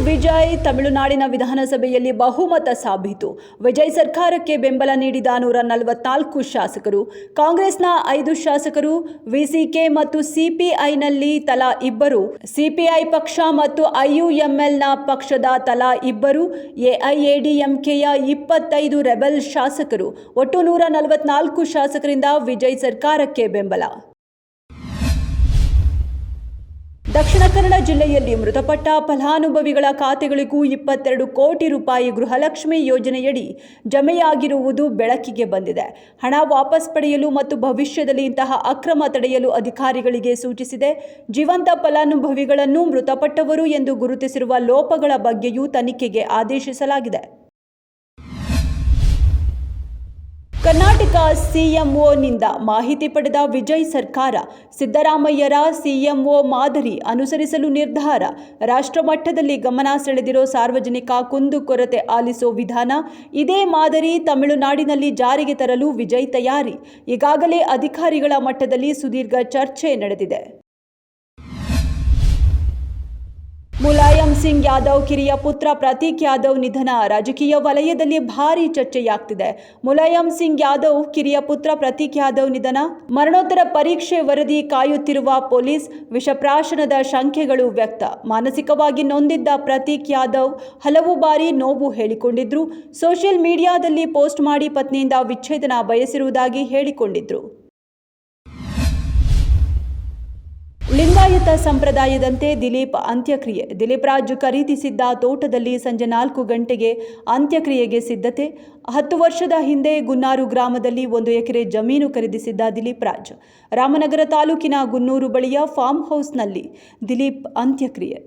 ವಿಜಯ್ ತಮಿಳುನಾಡಿನ ವಿಧಾನಸಭೆಯಲ್ಲಿ ಬಹುಮತ ಸಾಬೀತು. ವಿಜಯ್ ಸರ್ಕಾರಕ್ಕೆ ಬೆಂಬಲ ನೀಡಿದ 144 ಶಾಸಕರು, ಕಾಂಗ್ರೆಸ್ನ 5 ಶಾಸಕರು, ವಿಸಿಕೆ ಮತ್ತು ಸಿಪಿಐನಲ್ಲಿ ತಲಾ 2, ಸಿಪಿಐ ಪಕ್ಷ ಮತ್ತು ಐಯುಎಂಎಲ್ನ ಪಕ್ಷದ ತಲಾ 2, ಎಐಎಡಿಎಂಕೆಯ 25 ರೆಬೆಲ್ ಶಾಸಕರು, ಒಟ್ಟು 144 ಶಾಸಕರಿಂದ ವಿಜಯ್ ಸರ್ಕಾರಕ್ಕೆ ಬೆಂಬಲ. ದಕ್ಷಿಣ ಕನ್ನಡ ಜಿಲ್ಲೆಯಲ್ಲಿ ಮೃತಪಟ್ಟ ಫಲಾನುಭವಿಗಳ ಖಾತೆಗಳಿಗೂ 22 ಕೋಟಿ ರೂಪಾಯಿ ಗೃಹಲಕ್ಷ್ಮಿ ಯೋಜನೆಯಡಿ ಜಮೆಯಾಗಿರುವುದು ಬೆಳಕಿಗೆ ಬಂದಿದೆ. ಹಣ ವಾಪಸ್ ಪಡೆಯಲು ಮತ್ತು ಭವಿಷ್ಯದಲ್ಲಿ ಇಂತಹ ಅಕ್ರಮ ತಡೆಯಲು ಅಧಿಕಾರಿಗಳಿಗೆ ಸೂಚಿಸಿದೆ. ಜೀವಂತ ಫಲಾನುಭವಿಗಳನ್ನು ಮೃತಪಟ್ಟವರು ಎಂದು ಗುರುತಿಸಿರುವ ಲೋಪಗಳ ಬಗ್ಗೆಯೂ ತನಿಖೆಗೆ ಆದೇಶಿಸಲಾಗಿದೆ. ಕರ್ನಾಟಕ ಸಿಎಂಒನಿಂದ ಮಾಹಿತಿ ಪಡೆದ ವಿಜಯ್ ಸರ್ಕಾರ ಸಿದ್ದರಾಮಯ್ಯರ ಸಿಎಂಒ ಮಾದರಿ ಅನುಸರಿಸಲು ನಿರ್ಧಾರ. ರಾಷ್ಟ್ರಮಟ್ಟದಲ್ಲಿ ಗಮನ ಸೆಳೆದಿರೋ ಸಾರ್ವಜನಿಕ ಕುಂದುಕೊರತೆ ಆಲಿಸೋ ವಿಧಾನ, ಇದೇ ಮಾದರಿ ತಮಿಳುನಾಡಿನಲ್ಲಿ ಜಾರಿಗೆ ತರಲು ವಿಜಯ್ ತಯಾರಿ. ಈಗಾಗಲೇ ಅಧಿಕಾರಿಗಳ ಮಟ್ಟದಲ್ಲಿ ಸುದೀರ್ಘ ಚರ್ಚೆ ನಡೆದಿದೆ. ಮುಲಾಯಂ ಸಿಂಗ್ ಯಾದವ್ ಕಿರಿಯ ಪುತ್ರ ಪ್ರತೀಕ್ ಯಾದವ್ ನಿಧನ ರಾಜಕೀಯ ವಲಯದಲ್ಲಿ ಭಾರೀ ಚರ್ಚೆಯಾಗ್ತಿದೆ. ಮುಲಾಯಂ ಸಿಂಗ್ ಯಾದವ್ ಕಿರಿಯ ಪುತ್ರ ಪ್ರತೀಕ್ ಯಾದವ್ ನಿಧನ, ಮರಣೋತ್ತರ ಪರೀಕ್ಷೆ ವರದಿ ಕಾಯುತ್ತಿರುವ ಪೊಲೀಸ್, ವಿಷಪ್ರಾಶನದ ಶಂಕೆಗಳು ವ್ಯಕ್ತ. ಮಾನಸಿಕವಾಗಿ ನೊಂದಿದ್ದ ಪ್ರತೀಕ್ ಯಾದವ್ ಹಲವು ಬಾರಿ ನೋವು ಹೇಳಿಕೊಂಡಿದ್ರು. ಸೋಷಿಯಲ್ ಮೀಡಿಯಾದಲ್ಲಿ ಪೋಸ್ಟ್ ಮಾಡಿ ಪತ್ನಿಯಿಂದ ವಿಚ್ಛೇದನ ಬಯಸಿರುವುದಾಗಿ ಹೇಳಿಕೊಂಡಿದ್ರು. ಲಿಂಗಾಯತ ಸಂಪ್ರದಾಯದಂತೆ ದಿಲೀಪ್ ಅಂತ್ಯಕ್ರಿಯೆ. ದಿಲೀಪ್ ರಾಜ್ ಖರೀದಿಸಿದ್ದ ತೋಟದಲ್ಲಿ ಸಂಜೆ 4 ಗಂಟೆಗೆ ಅಂತ್ಯಕ್ರಿಯೆಗೆ ಸಿದ್ಧತೆ. 10 ವರ್ಷದ ಹಿಂದೆ ಗುನ್ನಾರು ಗ್ರಾಮದಲ್ಲಿ 1 ಎಕರೆ ಜಮೀನು ಖರೀದಿಸಿದ್ದ ದಿಲೀಪ್ ರಾಜ್. ರಾಮನಗರ ತಾಲೂಕಿನ ಗುನ್ನೂರು ಬಳಿಯ ಫಾರ್ಮ್ ಹೌಸ್ನಲ್ಲಿ ದಿಲೀಪ್ ಅಂತ್ಯಕ್ರಿಯೆ.